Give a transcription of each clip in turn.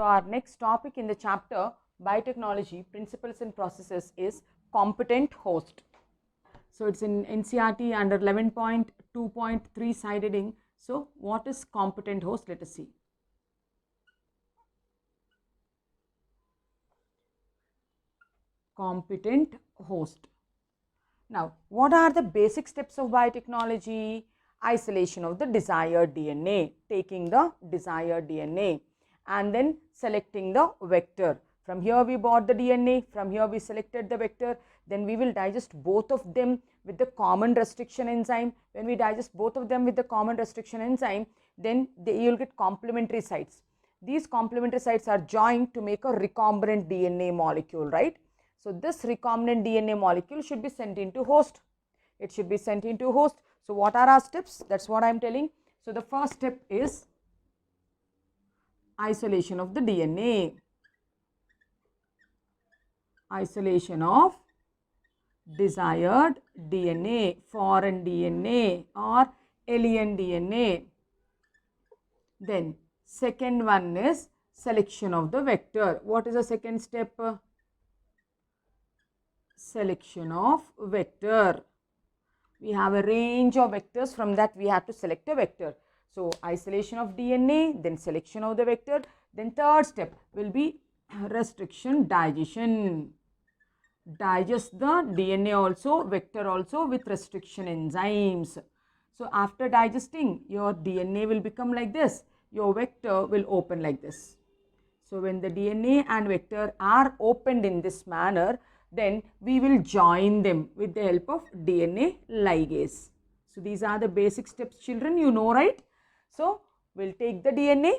our next topic in the chapter Biotechnology Principles and Processes is competent host. So it's in NCERT under 11.2.3 side heading. So what is competent host? Let us see. Competent host. Now, what are the basic steps of biotechnology? Isolation of the desired DNA, taking the desired DNA and then selecting the vector. From here we bought the DNA, from here we selected the vector, then we will digest both of them with the common restriction enzyme. When we digest both of them with the common restriction enzyme, then you will get complementary sites. These complementary sites are joined to make a recombinant DNA molecule, right? So this recombinant DNA molecule should be sent into host. It should be sent into host. So what are our steps? That's what I am telling. So the first step is isolation of the DNA. Isolation of desired DNA, foreign DNA or alien DNA. Then second one is selection of the vector. What is the second step? Selection of vector. We have a range of vectors, from that we have to select a vector. So isolation of DNA, then selection of the vector, then third step will be restriction digestion. Digest the DNA also, vector also with restriction enzymes. So after digesting, your DNA will become like this, your vector will open like this. So when the DNA and vector are opened in this manner, then we will join them with the help of DNA ligase. So these are the basic steps, children, you know, right? So we'll take the DNA,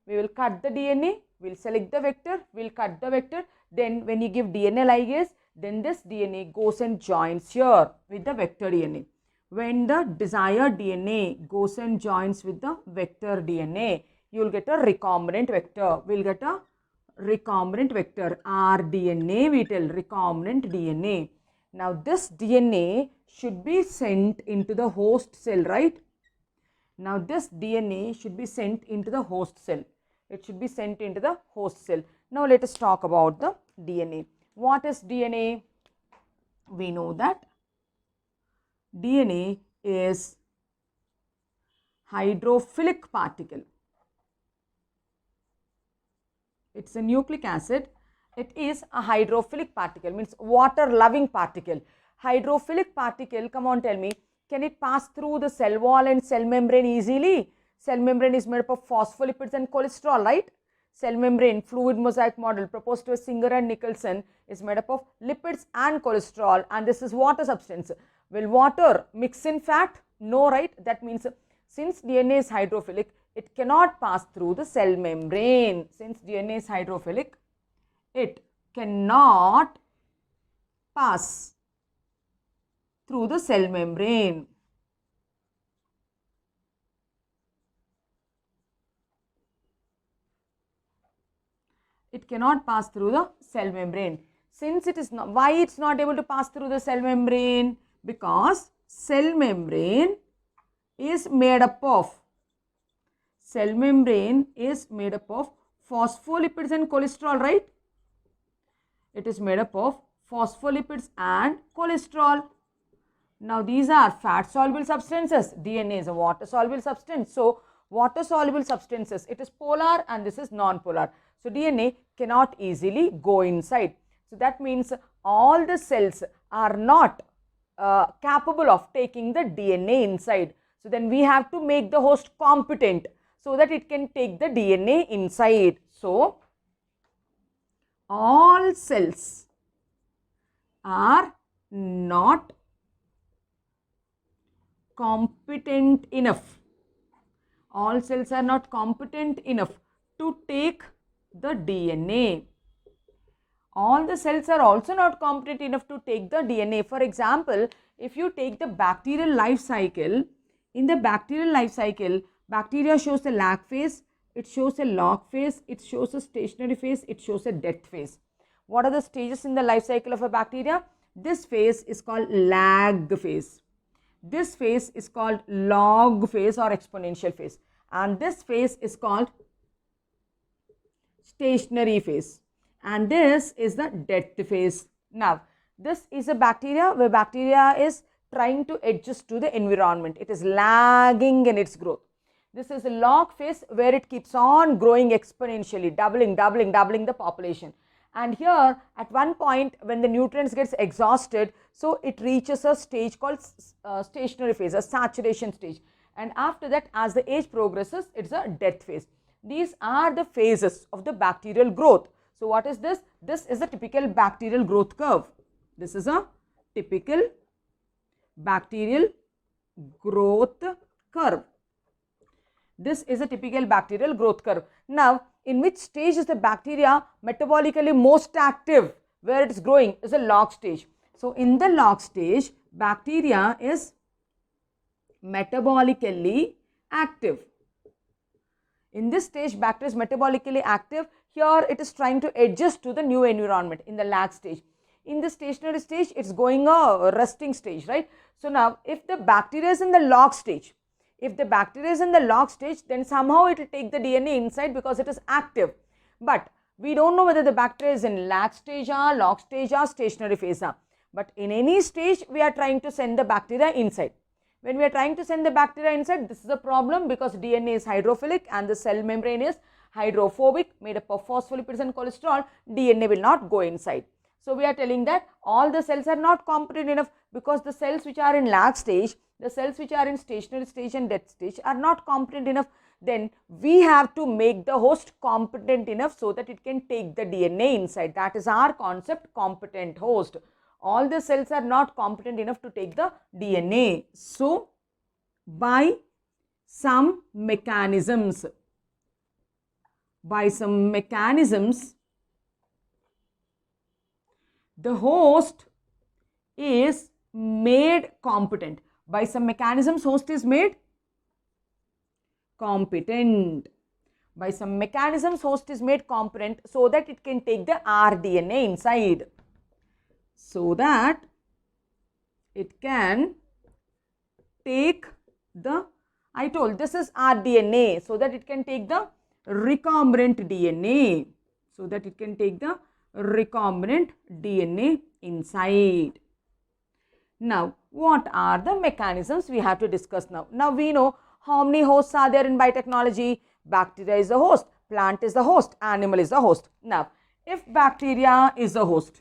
we will cut the DNA, we'll select the vector, we'll cut the vector. Then when you give DNA ligase, then this DNA goes and joins here with the vector DNA. When the desired DNA goes and joins with the vector DNA, you will get a recombinant vector. We'll get a recombinant vector, rDNA, we tell recombinant DNA. Now this DNA should be sent into the host cell, right? Now this DNA should be sent into the host cell. It should be sent into the host cell. Now let us talk about the DNA. What is DNA? We know that DNA is hydrophilic particle. It's a nucleic acid. It is a hydrophilic particle, means water loving particle. Hydrophilic particle, come on, tell me, can it pass through the cell wall and cell membrane easily? Cell membrane is made up of phospholipids and cholesterol, right? Cell membrane fluid mosaic model proposed by Singer and Nicholson is made up of lipids and cholesterol, and this is water substance. Will water mix in fat? No, right? That means since DNA is hydrophilic, it cannot pass through the cell membrane. Since DNA is hydrophilic, it cannot pass through the cell membrane. It cannot pass through the cell membrane. Since it is not, why it's not able to pass through the cell membrane? Because cell membrane is made up of phospholipids and cholesterol, right? It is made up of phospholipids and cholesterol. Now these are fat soluble substances. DNA is a water soluble substance. So water soluble substances, it is polar and this is non-polar. So DNA cannot easily go inside. So that means all the cells are not capable of taking the DNA inside. So then we have to make the host competent so that it can take the DNA inside. So all cells are not competent enough. All cells are not competent enough to take the DNA. All the cells are also not competent enough to take the DNA. For example, if you take the bacterial life cycle, in the bacterial life cycle, bacteria shows a lag phase, it shows a log phase, it shows a stationary phase, it shows a death phase. What are the stages in the life cycle of a bacteria? This phase is called lag phase. This phase is called log phase or exponential phase. And this phase is called stationary phase, and this is the death phase. Now, this is a bacteria where bacteria is trying to adjust to the environment. It is lagging in its growth. This is a log phase where it keeps on growing exponentially, doubling the population. And here at one point when the nutrients gets exhausted, so it reaches a stage called stationary phase, a saturation stage. And after that, as the age progresses, it's a death phase. These are the phases of the bacterial growth. So what is this? This is a typical bacterial growth curve. This is a typical bacterial growth curve. This is a typical bacterial growth curve. Now, in which stage is the bacteria metabolically most active? Where it is growing is a log stage. So, in the log stage, bacteria is metabolically active. In this stage, bacteria is metabolically active. Here, it is trying to adjust to the new environment in the lag stage. In the stationary stage, it's going a resting stage, right? So, now, if the bacteria is in the log stage, then somehow it will take the DNA inside because it is active. But we don't know whether the bacteria is in lag stage or log stage or stationary phase. But in any stage, we are trying to send the bacteria inside. When we are trying to send the bacteria inside, this is a problem because DNA is hydrophilic and the cell membrane is hydrophobic, made up of phospholipids and cholesterol. DNA will not go inside. So, we are telling that all the cells are not competent enough because the cells which are in lag stage, the cells which are in stationary stage and death stage are not competent enough. Then we have to make the host competent enough so that it can take the DNA inside. That is our concept, competent host. All the cells are not competent enough to take the DNA. So, by some mechanisms, the host is made competent. By some mechanisms, host is made competent. By some mechanisms, host is made competent so that it can take the rDNA inside. So that it can take the, I told this is rDNA, so that it can take the recombinant DNA. So that it can take the recombinant DNA inside. Now, what are the mechanisms we have to discuss now? Now, we know how many hosts are there in biotechnology. Bacteria is the host, plant is the host, animal is the host. Now, if bacteria is the host,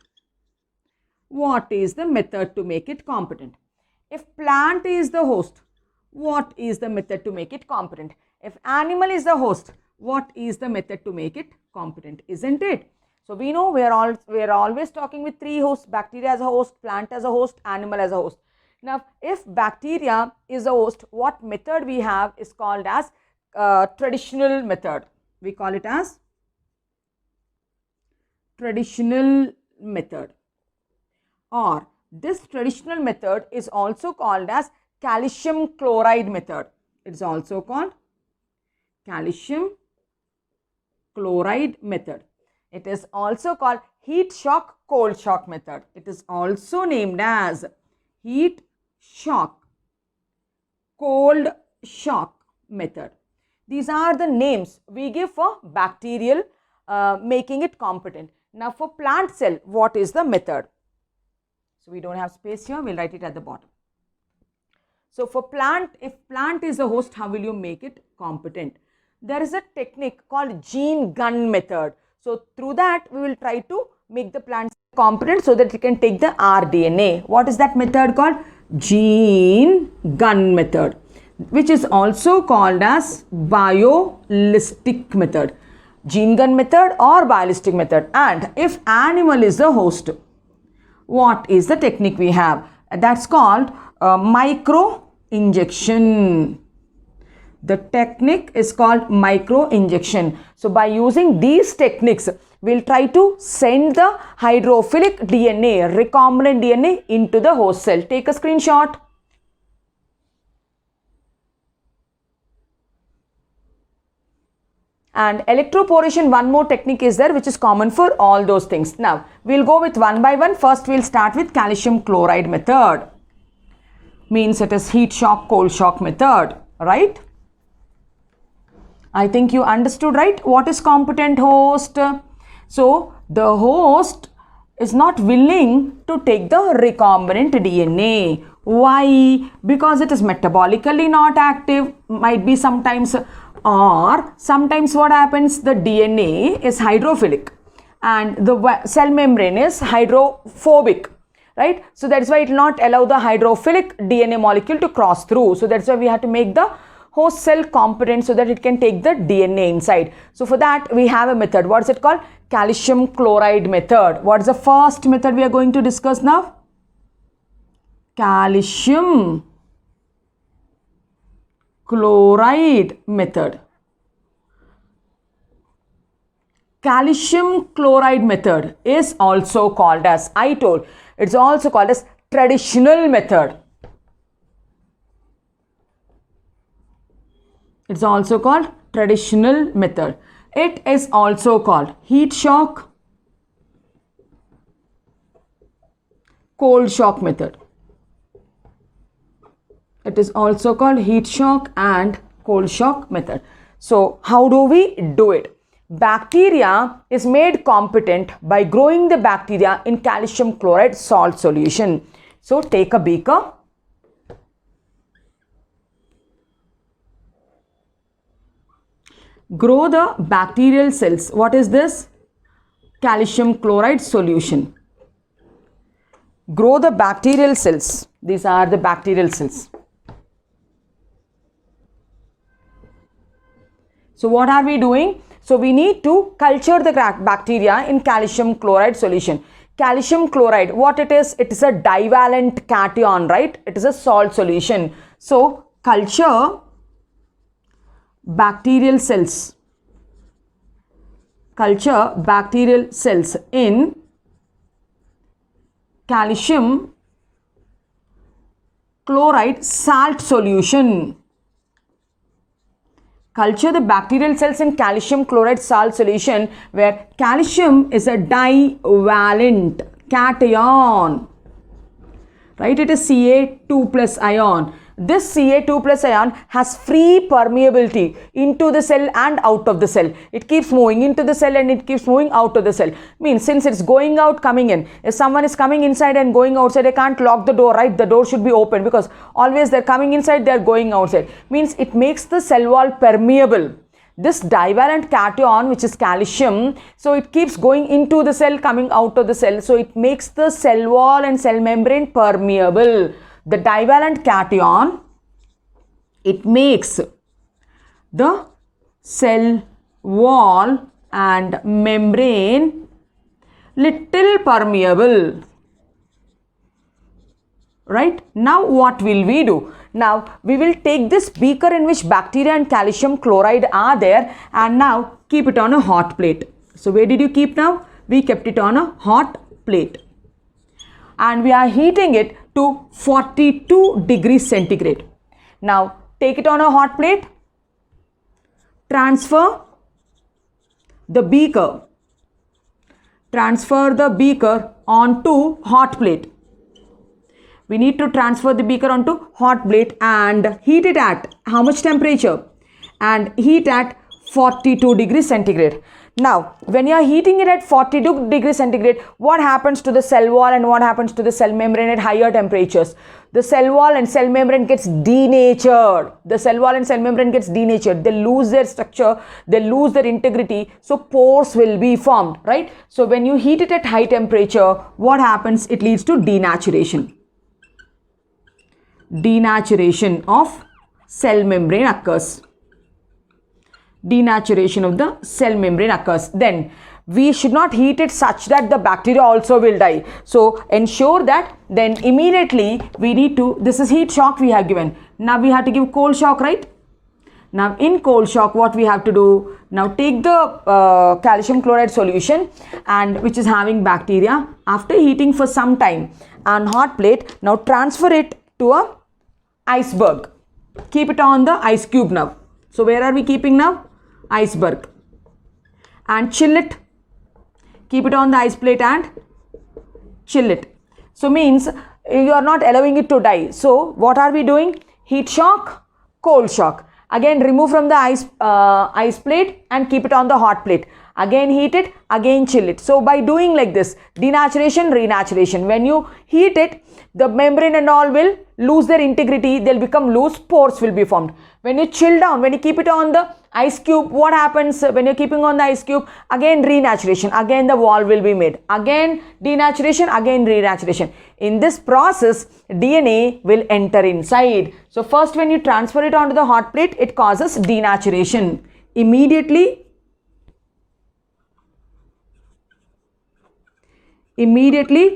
what is the method to make it competent? If plant is the host, what is the method to make it competent? If animal is the host, what is the method to make it competent? Isn't it? So, we know we are always talking with three hosts: bacteria as a host, plant as a host, animal as a host. Now, if bacteria is a host, what method we have is called as traditional method. We call it as traditional method, or this traditional method is also called as calcium chloride method. It is also called calcium chloride method. It is also called heat shock cold shock method. It is also named as heat shock cold shock method. These are the names we give for bacterial making it competent. Now, for plant cell, what is the method? So, we don't have space here, we will write it at the bottom. So, for plant, if plant is a host, how will you make it competent? There is a technique called gene gun method. So, through that we will try to make the plant competent so that it can take the rDNA. What is that method called? Gene gun method, which is also called as biolistic method. Gene gun method or biolistic method. And if animal is the host, what is the technique we have? That's called micro injection. The technique is called micro injection. So, by using these techniques, we will try to send the hydrophilic DNA, recombinant DNA into the host cell. Take a screenshot. And electroporation, one more technique is there which is common for all those things. Now, we will go with one by one. First, we will start with calcium chloride method. Means it is heat shock cold shock method, right? I think you understood, right? What is competent host? So the host is not willing to take the recombinant DNA. Why? Because it is metabolically not active, might be sometimes, or sometimes what happens, the DNA is hydrophilic and the cell membrane is hydrophobic, right? So that's why it will not allow the hydrophilic DNA molecule to cross through. So that's why we have to make the host cell competent so that it can take the DNA inside. So for that we have a method. What is it called? Calcium chloride method. What is the first method we are going to discuss now? Calcium chloride method. Calcium chloride method is also called as, I told, it's also called as traditional method. It's also called traditional method. It is also called heat shock, cold shock method. It is also called heat shock and cold shock method. So how do we do it? Bacteria is made competent by growing the bacteria in calcium chloride salt solution. So take a beaker. Grow the bacterial cells. What is this? Calcium chloride solution. Grow the bacterial cells. These are the bacterial cells. So what are we doing? So we need to culture the bacteria in calcium chloride solution. Calcium chloride, what it is? It is a divalent cation, right? It is a salt solution. So culture bacterial cells. Culture bacterial cells in calcium chloride salt solution. Culture the bacterial cells in calcium chloride salt solution where calcium is a divalent cation, right? It is Ca2 plus ion. This Ca2 plus ion has free permeability into the cell and out of the cell. It keeps moving into the cell and it keeps moving out of the cell. Means since it's going out, coming in. If someone is coming inside and going outside, I can't lock the door, right? The door should be open because always they're coming inside, they're going outside. Means it makes the cell wall permeable. This divalent cation, which is calcium, so it keeps going into the cell, coming out of the cell. So it makes the cell wall and cell membrane permeable. The divalent cation, it makes the cell wall and membrane little permeable. Right? Now what will we do? Now we will take this beaker in which bacteria and calcium chloride are there and now keep it on a hot plate. So where did you keep now? We kept it on a hot plate. And we are heating it to 42 degrees centigrade. Now take it on a hot plate, transfer the beaker onto hot plate. We need to transfer the beaker onto hot plate and heat it at how much temperature? And heat at 42 degrees centigrade. Now, when you are heating it at 42 degrees centigrade, what happens to the cell wall and what happens to the cell membrane at higher temperatures? The cell wall and cell membrane gets denatured. They lose their structure, they lose their integrity. So pores will be formed, right? So when you heat it at high temperature, what happens? It leads to denaturation. Denaturation of cell membrane occurs. Denaturation of the cell membrane occurs. Then we should not heat it such that the bacteria also will die. So ensure that then immediately we need to, this is heat shock we have given. Now we have to give cold shock, right? Now in cold shock what we have to do? Now take the calcium chloride solution and which is having bacteria. After heating for some time on hot plate, now transfer it to a iceberg. Keep it on the ice cube now. So where are we keeping now? Iceberg. And chill it. Keep it on the ice plate and chill it. So means you are not allowing it to die. So what are we doing? Heat shock, cold shock. Again remove from the ice plate and keep it on the hot plate. Again heat it, again chill it. So by doing like this, denaturation, renaturation, when you heat it, the membrane and all will lose their integrity, they'll become loose, pores will be formed. When you chill down, when you keep it on the ice cube, what happens when you're keeping on the ice cube? Again renaturation, again the wall will be made. Again denaturation, again renaturation. In this process, DNA will enter inside. So first when you transfer it onto the hot plate, it causes denaturation. Immediately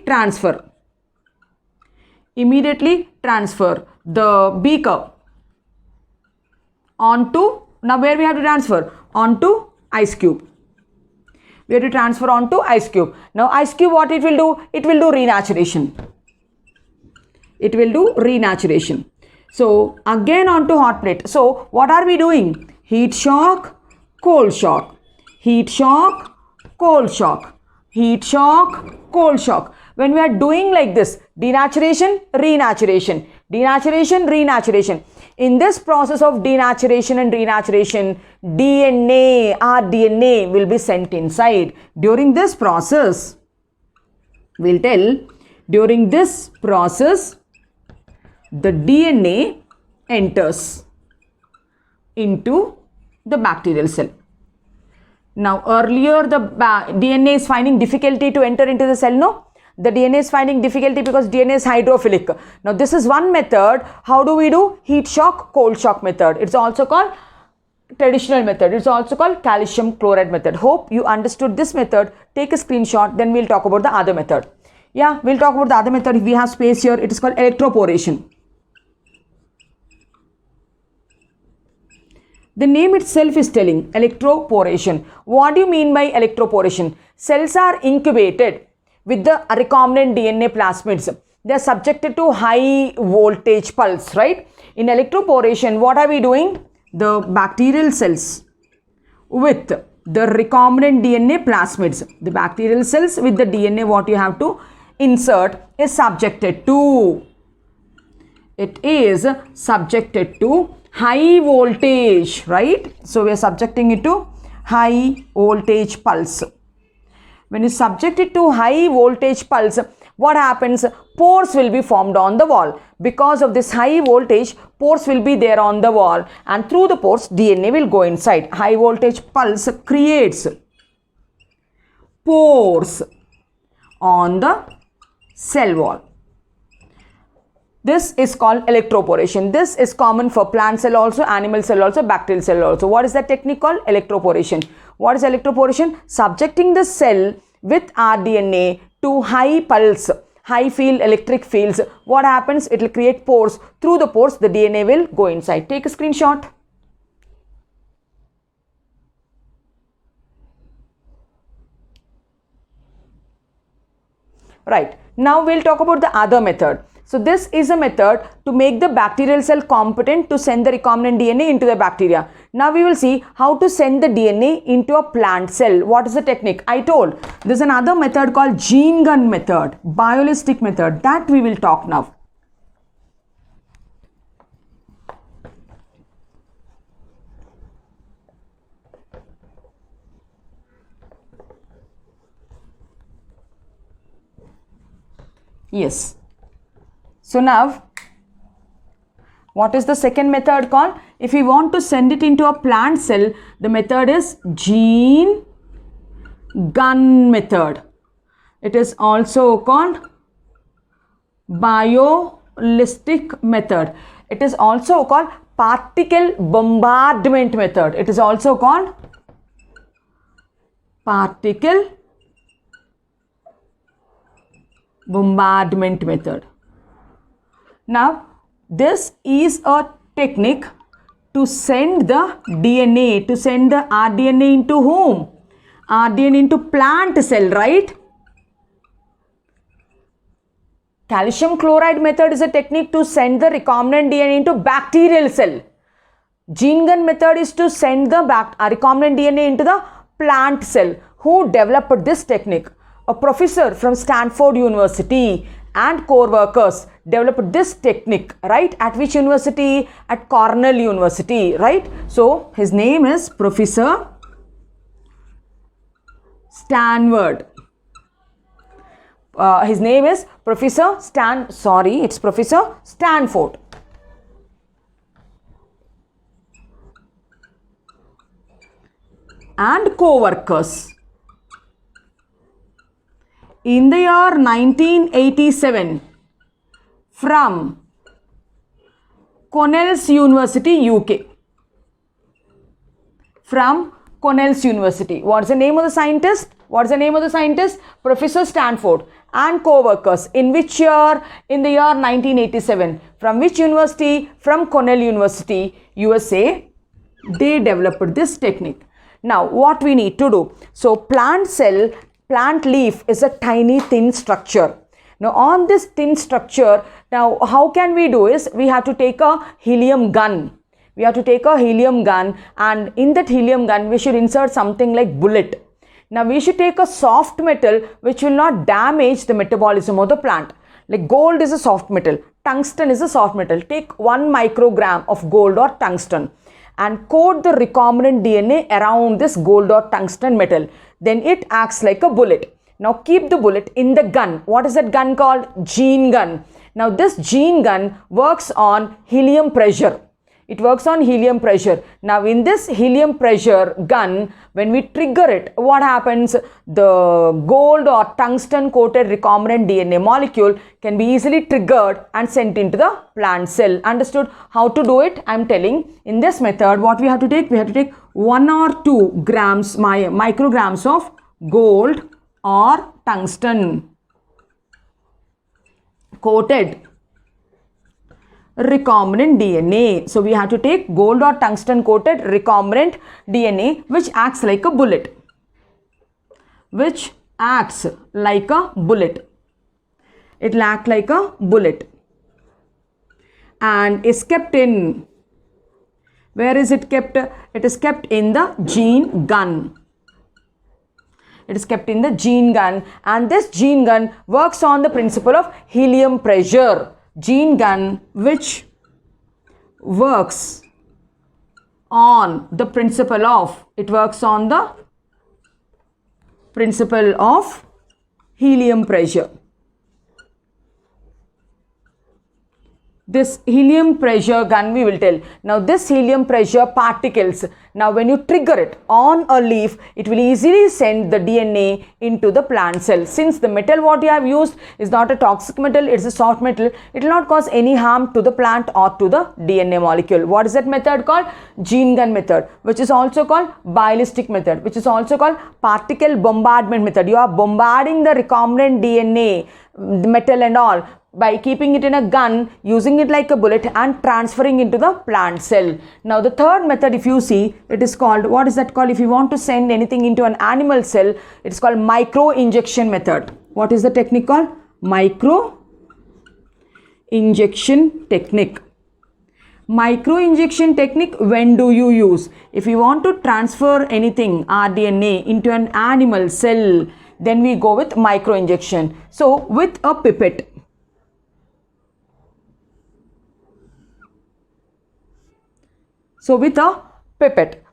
transfer the beaker onto, now where we have to transfer? Onto ice cube. We have to transfer onto ice cube. Now ice cube, what it will do? It will do renaturation. It will do renaturation. So again onto hot plate. So what are we doing? Heat shock, cold shock. Heat shock, cold shock. Heat shock, cold shock. When we are doing like this, denaturation, renaturation, denaturation, renaturation. In this process of denaturation and renaturation, DNA, our DNA will be sent inside. During this process, we'll tell, during this process, the DNA enters into the bacterial cell. Now earlier the DNA is finding difficulty to enter into the cell, no? The DNA is finding difficulty because DNA is hydrophilic. Now this is one method. How do we do? Heat shock, cold shock method. It's also called traditional method. It's also called calcium chloride method. Hope you understood this method. Take a screenshot, then we'll talk about the other method. Yeah, we'll talk about the other method if we have space here. It is called electroporation. The name itself is telling, electroporation. What do you mean by electroporation? Cells are incubated with the recombinant DNA plasmids. They are subjected to high voltage pulse, right? In electroporation, what are we doing? The bacterial cells with the recombinant DNA plasmids. The bacterial cells with the DNA what you have to insert is subjected to. It is subjected to high voltage, right? So we are subjecting it to high voltage pulse. When you subject it to high voltage pulse, what happens? Pores will be formed on the wall. Because of this high voltage, pores will be there on the wall, and through the pores, DNA will go inside. High voltage pulse creates pores on the cell wall. This is called electroporation. This is common for plant cell also, animal cell also, bacterial cell also. What is that technique called? Electroporation. What is electroporation? Subjecting the cell with rDNA to high pulse, high field electric fields. What happens? It will create pores. Through the pores, the DNA will go inside. Take a screenshot. Right. Now we'll talk about the other method. So this is a method to make the bacterial cell competent to send the recombinant DNA into the bacteria. Now we will see how to send the DNA into a plant cell. What is the technique? I told there's another method called gene gun method, biolistic method, that we will talk now. Yes. So now, what is the second method called? If we want to send it into a plant cell, the method is gene gun method. It is also called biolistic method. It is also called particle bombardment method. It is also called particle bombardment method. Now, this is a technique to send the DNA, to send the rDNA into whom? rDNA into plant cell, right? Calcium chloride method is a technique to send the recombinant DNA into bacterial cell. Gene gun method is to send the recombinant DNA into the plant cell. Who developed this technique? A professor from Stanford University, and co-workers developed this technique, right? At which university? At Cornell University, right? So his name is Professor Stanford. His name is Professor Stanford. And co-workers. In the year 1987, from Cornell's University, UK. From Cornell's University. What's the name of the scientist? Professor Stanford and co-workers. In which year? In the year 1987. From which university? From Cornell University, USA. They developed this technique. Now, what we need to do? So, plant leaf is a tiny thin structure. Now, on this thin structure, now how can we do is, we have to take a helium gun. And in that helium gun, we should insert something like bullet. Now, we should take a soft metal which will not damage the metabolism of the plant. Like gold is a soft metal, tungsten is a soft metal. Take 1 microgram of gold or tungsten and coat the recombinant DNA around this gold or tungsten metal. Then it acts like a bullet. Now keep the bullet in the gun. What is that gun called? Gene gun. Now this gene gun works on helium pressure. Now in this helium pressure gun, when we trigger it, what happens? The gold or tungsten coated recombinant DNA molecule can be easily triggered and sent into the plant cell. Understood? How to do it? I am telling. In this method, what we have to take? We have to take 1 or 2 micrograms of gold or tungsten coated recombinant DNA. So we have to take gold or tungsten coated recombinant DNA which acts like a bullet. It will act like a bullet and is kept in, where is it kept? It is kept in the gene gun. And this gene gun works on the principle of helium pressure. Gene gun which works on the principle of, helium pressure. This helium pressure gun we will tell. Now this helium pressure particles, now when you trigger it on a leaf, it will easily send the DNA into the plant cell. Since the metal what you have used is not a toxic metal, it's a soft metal, it will not cause any harm to the plant or to the DNA molecule. What is that method called? Gene gun method, which is also called ballistic method, which is also called particle bombardment method. You are bombarding the recombinant DNA, the metal and all, by keeping it in a gun, using it like a bullet and transferring into the plant cell. Now the third method, if you see, it is called, what is that called? If you want to send anything into an animal cell, it is called micro injection method. What is the technique called? Micro injection technique. Micro injection technique, when do you use? If you want to transfer anything, rDNA, into an animal cell, then we go with micro injection. So with a pipette,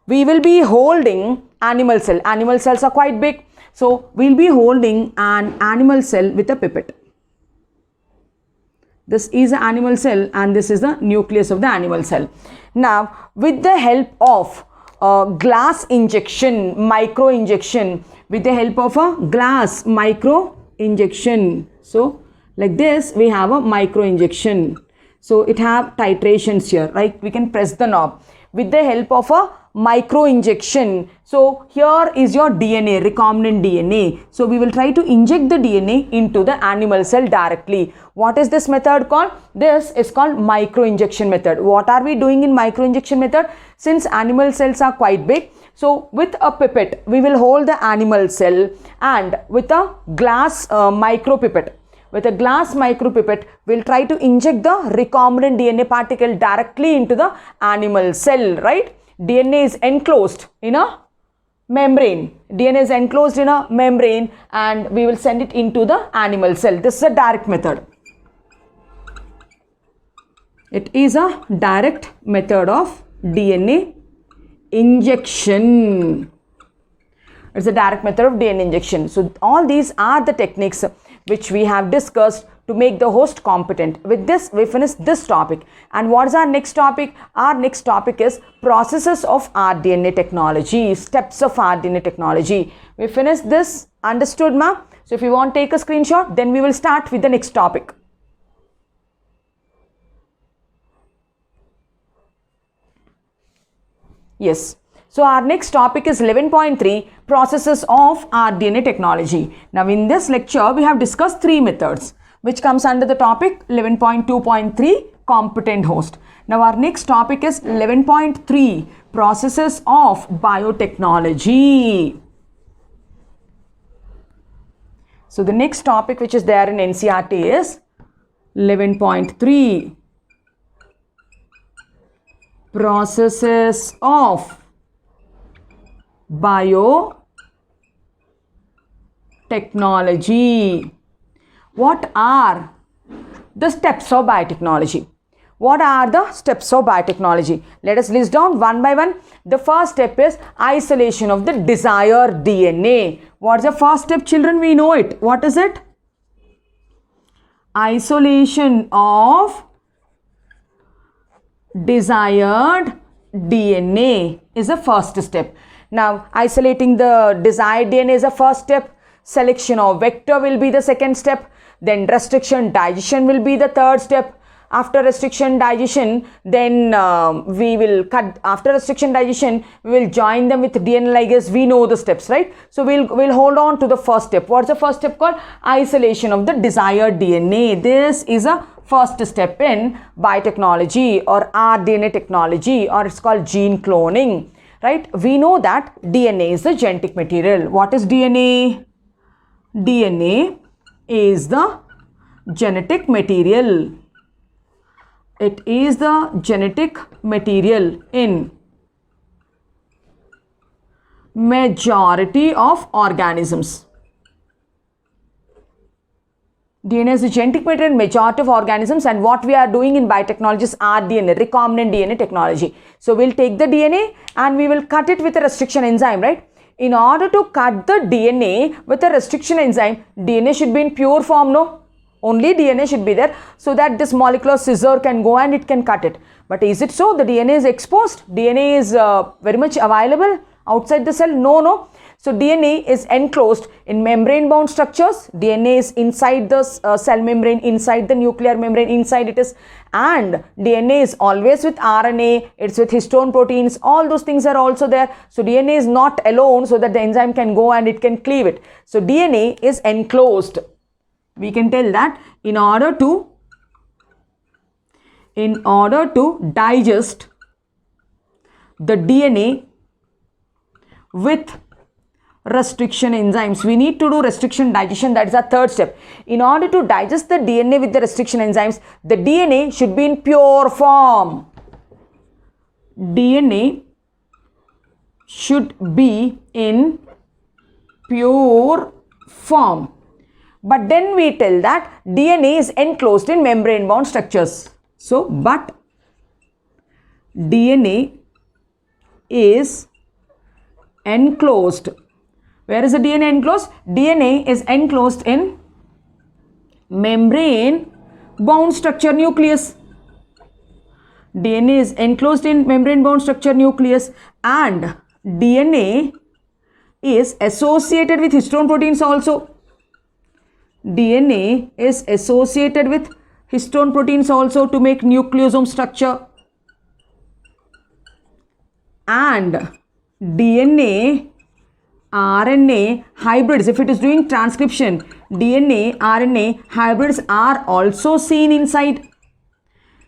we will be holding animal cell. Animal cells are quite big. So we will be holding an animal cell with a pipette. This is an animal cell and this is the nucleus of the animal cell. Now with the help of glass injection, micro injection, with the help of a glass micro injection. So like this we have a micro injection. So it have titrations here, right? We can press the knob. With the help of a micro injection, so here is your DNA, recombinant DNA. So we will try to inject the DNA into the animal cell directly. What is this method called? This is called micro injection method. What are we doing in micro injection method? Since animal cells are quite big, so with a pipette we will hold the animal cell, and with a glass micropipette, with a glass micropipette, we'll try to inject the recombinant DNA particle directly into the animal cell, right? DNA is enclosed in a membrane. DNA is enclosed in a membrane and we will send it into the animal cell. This is a direct method. It is a direct method of DNA injection. It's a direct method of DNA injection. So all these are the techniques which we have discussed to make the host competent. With this, we finish this topic. And what is our next topic? Our next topic is processes of rDNA technology, steps of rDNA technology. We finish this. Understood, ma? So if you want to take a screenshot, then we will start with the next topic. Yes. So our next topic is 11.3, processes of rDNA technology. Now in this lecture, we have discussed 3 methods, which comes under the topic 11.2.3, competent host. Now our next topic is 11.3, processes of biotechnology. So the next topic which is there in NCERT is 11.3, processes of biotechnology. What are the steps of biotechnology? What are the steps of biotechnology? Let us list down one by one. The first step is isolation of the desired DNA. What's the first step, children? We know it. What is it? Isolation of desired DNA is the first step. Now, isolating the desired DNA is the first step. Selection of vector will be the second step. Then restriction digestion will be the third step. After restriction digestion, then we will cut. After restriction digestion, we will join them with DNA ligase. We know the steps, right? So we'll hold on to the first step. What's the first step called? Isolation of the desired DNA. This is a first step in biotechnology or rDNA technology, or it's called gene cloning. Right? We know that DNA is the genetic material. What is DNA? DNA is the genetic material. It is the genetic material in majority of organisms. DNA is the genetic material in majority of organisms, and what we are doing in biotechnology is rDNA, recombinant DNA technology. So we'll take the DNA and we will cut it with a restriction enzyme, right? In order to cut the DNA with a restriction enzyme, DNA should be in pure form, no? Only DNA should be there so that this molecular scissor can go and it can cut it. But is it so? The DNA is exposed. DNA is very much available outside the cell? No. So DNA is enclosed in membrane bound structures. DNA is inside the cell membrane, inside the nuclear membrane, inside it is. And DNA is always with RNA, it's with histone proteins, all those things are also there. So DNA is not alone so that the enzyme can go and it can cleave it. So DNA is enclosed. We can tell that in order to digest the DNA with restriction enzymes, we need to do restriction digestion. That is our third step. In order to digest the DNA with the restriction enzymes, the DNA should be in pure form. DNA should be in pure form. But then we tell that DNA is enclosed in membrane bound structures. So, but DNA is enclosed. Where is the DNA enclosed? DNA is enclosed in membrane bound structure nucleus. DNA is enclosed in membrane bound structure nucleus, and DNA is associated with histone proteins also. DNA is associated with histone proteins also to make nucleosome structure. And DNA RNA hybrids, if it is doing transcription, DNA RNA hybrids are also seen inside.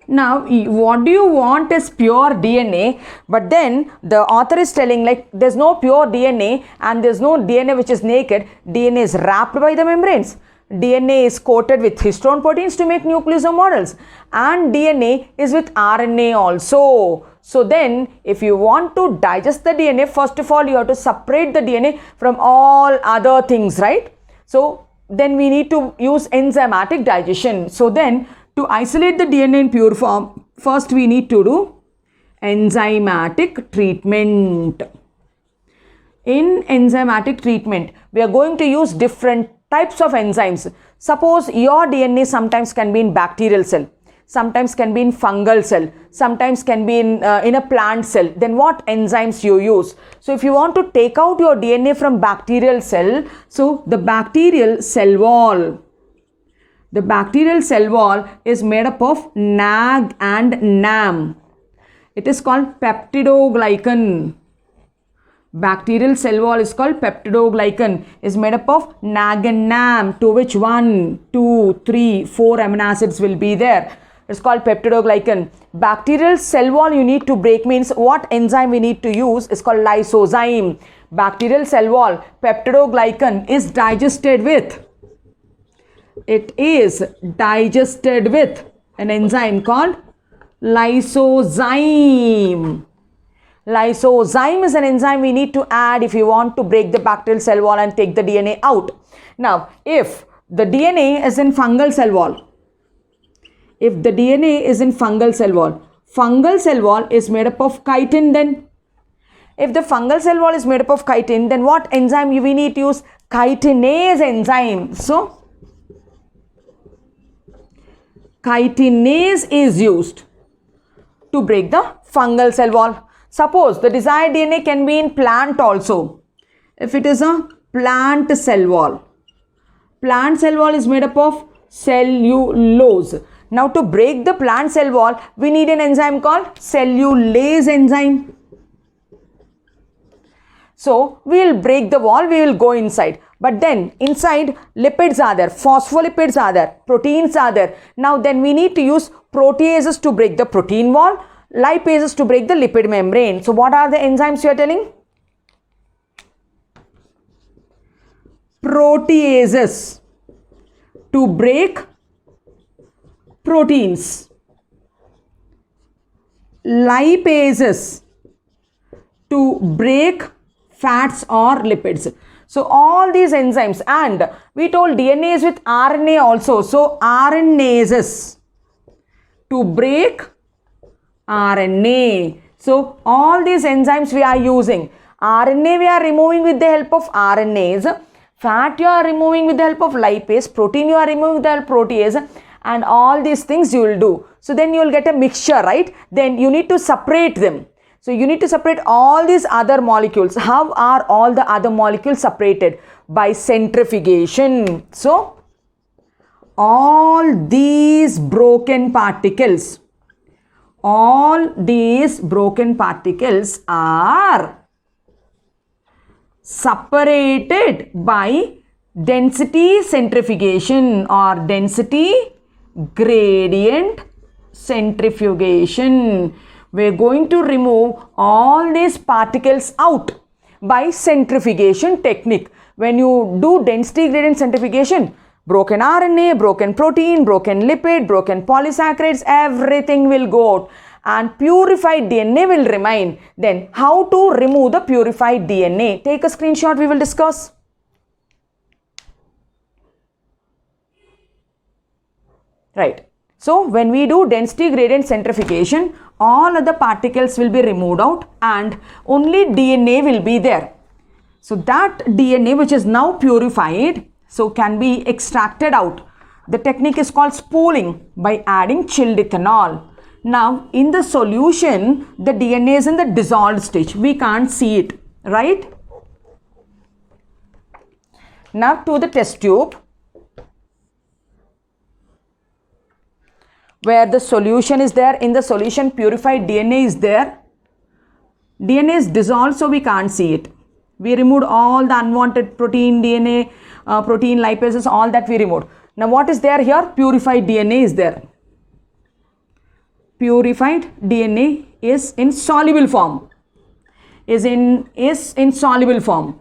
Now, what do you want is pure DNA, but then the author is telling like there's no pure DNA and there's no DNA which is naked. DNA is wrapped by the membranes. DNA is coated with histone proteins to make nucleosome models, and DNA is with RNA also. So then if you want to digest the DNA, first of all you have to separate the DNA from all other things, right? So then we need to use enzymatic digestion. So then to isolate the DNA in pure form, first we need to do enzymatic treatment. In enzymatic treatment, we are going to use different types of enzymes. Suppose your DNA sometimes can be in bacterial cell, sometimes can be in fungal cell, sometimes can be in a plant cell. Then what enzymes you use? So if you want to take out your DNA from bacterial cell, so the bacterial cell wall is made up of NAG and NAM. It is called peptidoglycan. Bacterial cell wall is called peptidoglycan, is made up of NAG and NAM, to which 1, 2, 3, 4 amino acids will be there. It's called peptidoglycan. Bacterial cell wall you need to break means what enzyme we need to use is called lysozyme. Bacterial cell wall, peptidoglycan is digested with an enzyme called lysozyme. Lysozyme is an enzyme we need to add if you want to break the bacterial cell wall and take the DNA out. Now, if the DNA is in fungal cell wall, fungal cell wall is made up of chitin then. If the fungal cell wall is made up of chitin, then what enzyme we need to use? Chitinase enzyme. So, chitinase is used to break the fungal cell wall. Suppose the desired DNA can be in plant also. If it is a plant cell wall is made up of cellulose. Now to break the plant cell wall, we need an enzyme called cellulase enzyme. So we will break the wall, we will go inside. But then inside lipids are there, phospholipids are there, proteins are there. Now then we need to use proteases to break the protein wall, lipases to break the lipid membrane. So what are the enzymes you are telling? Proteases to break proteins, lipases to break fats or lipids. So all these enzymes, and we told DNA is with RNA also. So RNases to break RNA. So all these enzymes we are using. RNA we are removing with the help of RNase. Fat you are removing with the help of lipase. Protein you are removing with the help of protease. And all these things you will do. So then you will get a mixture, right? Then you need to separate them. So you need to separate all these other molecules. How are all the other molecules separated? By centrifugation. So all these broken particles are separated by density centrifugation or density gradient centrifugation. We are going to remove all these particles out by centrifugation technique. When you do density gradient centrifugation, broken RNA, broken protein, broken lipid, broken polysaccharides, everything will go out and purified DNA will remain. Then how to remove the purified DNA? Take a screenshot, we will discuss. Right. So when we do density gradient centrifugation, all other particles will be removed out and only DNA will be there. So that DNA which is now purified, so can be extracted out. The technique is called spooling by adding chilled ethanol. Now in the solution, the DNA is in the dissolved stage. We can't see it, right? Now to the test tube, where the solution is there. In the solution, purified DNA is there. DNA is dissolved, so we can't see it. We removed all the unwanted protein, DNA, protein, lipases, all that we removed. Now what is there here? Purified DNA is there. Purified DNA is in soluble form. Is in soluble form.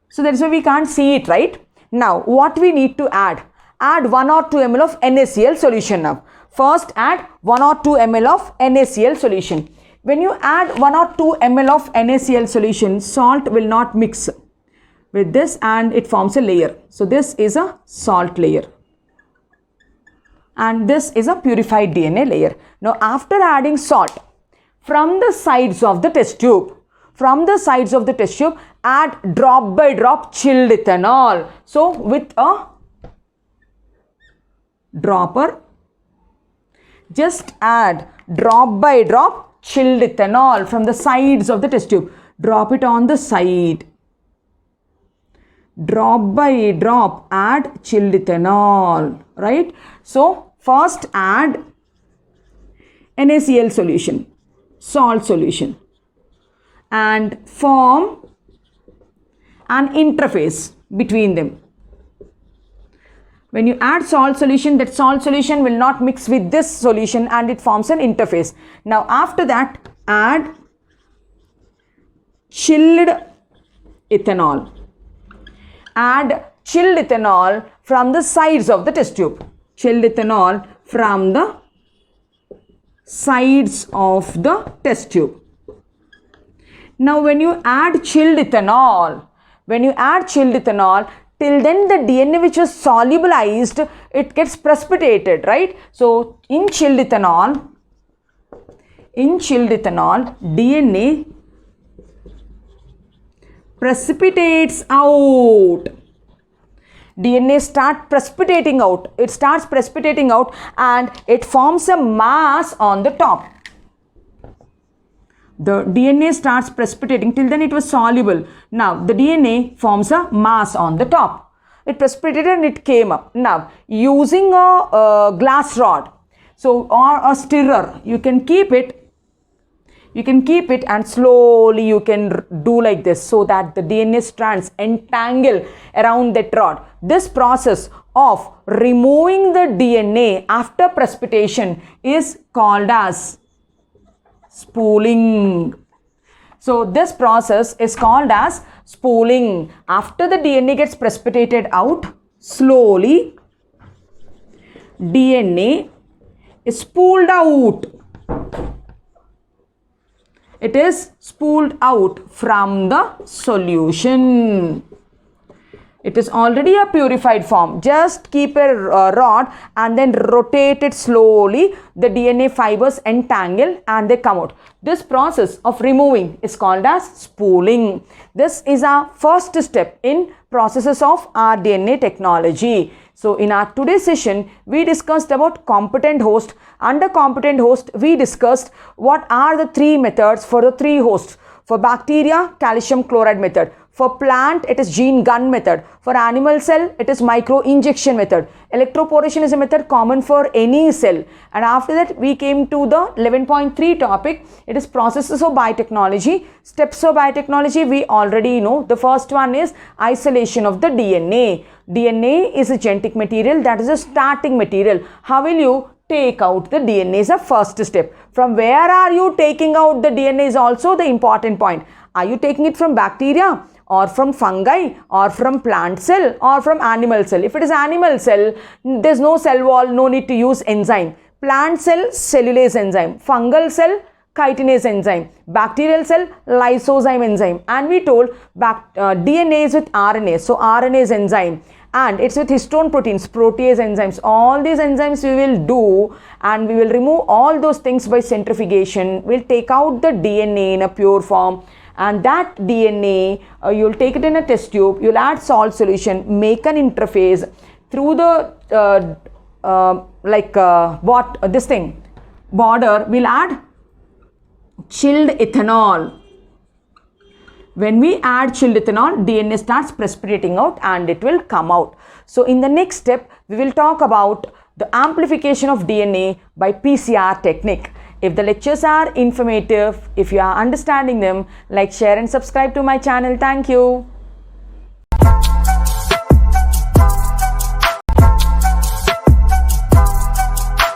So that's why we can't see it, right? Now what we need to add? Add 1 or 2 ml of NaCl solution now. First add 1 or 2 ml of NaCl solution. When you add 1 or 2 ml of NaCl solution, salt will not mix with this and it forms a layer. So this is a salt layer. And this is a purified DNA layer. Now after adding salt, from the sides of the test tube, add drop by drop chilled ethanol. So with a dropper, just add drop by drop chilled ethanol from the sides of the test tube. Drop it on the side. Drop by drop add chilled ethanol, right? So first add NaCl solution, salt solution, and form an interface between them. When you add salt solution, that salt solution will not mix with this solution and it forms an interface. Now after that, add chilled ethanol. Add chilled ethanol from the sides of the test tube. Chilled ethanol from the sides of the test tube. Now when you add chilled ethanol, till then the DNA which was solubilized, it gets precipitated, right? So in chilled ethanol, DNA precipitates out. DNA starts precipitating out. It starts precipitating out and it forms a mass on the top. The DNA starts precipitating. Till then it was soluble. Now the DNA forms a mass on the top. It precipitated and it came up. Now using a glass rod, so or a stirrer, you can keep it and slowly you can do like this so that the DNA strands entangle around that rod. This process of removing the DNA after precipitation is called as spooling. So this process is called as spooling. After the DNA gets precipitated out, slowly DNA is spooled out. It is spooled out from the solution. It is already a purified form. Just keep a rod and then rotate it slowly. The DNA fibers entangle and they come out. This process of removing is called as spooling. This is our first step in processes of our DNA technology. So in our today's session, we discussed about competent host. Under competent host, we discussed what are the 3 methods for the 3 hosts. For bacteria, calcium chloride method. For plant, it is gene gun method. For animal cell, it is micro-injection method. Electroporation is a method common for any cell. And after that, we came to the 11.3 topic. It is processes of biotechnology. Steps of biotechnology, we already know. The first one is isolation of the DNA. DNA is a genetic material, that is a starting material. How will you take out the DNA is a first step. From where are you taking out the DNA is also the important point. Are you taking it from bacteria or from fungi or from plant cell or from animal cell? If it is animal cell, there is no cell wall, no need to use enzyme. Plant cell, cellulase enzyme. Fungal cell, chitinase enzyme. Bacterial cell, lysozyme enzyme. And we told DNA is with RNA, so RNA is enzyme. And it's with histone proteins, protease enzymes. All these enzymes we will do and we will remove all those things by centrifugation. We'll take out the DNA in a pure form, and that DNA you'll take it in a test tube, you'll add salt solution, make an interface through the border, we'll add chilled ethanol. When we add chilled ethanol, DNA starts precipitating out and it will come out. So in the next step, we will talk about the amplification of DNA by PCR technique. If the lectures are informative, if you are understanding them, like, share and subscribe to my channel. Thank you.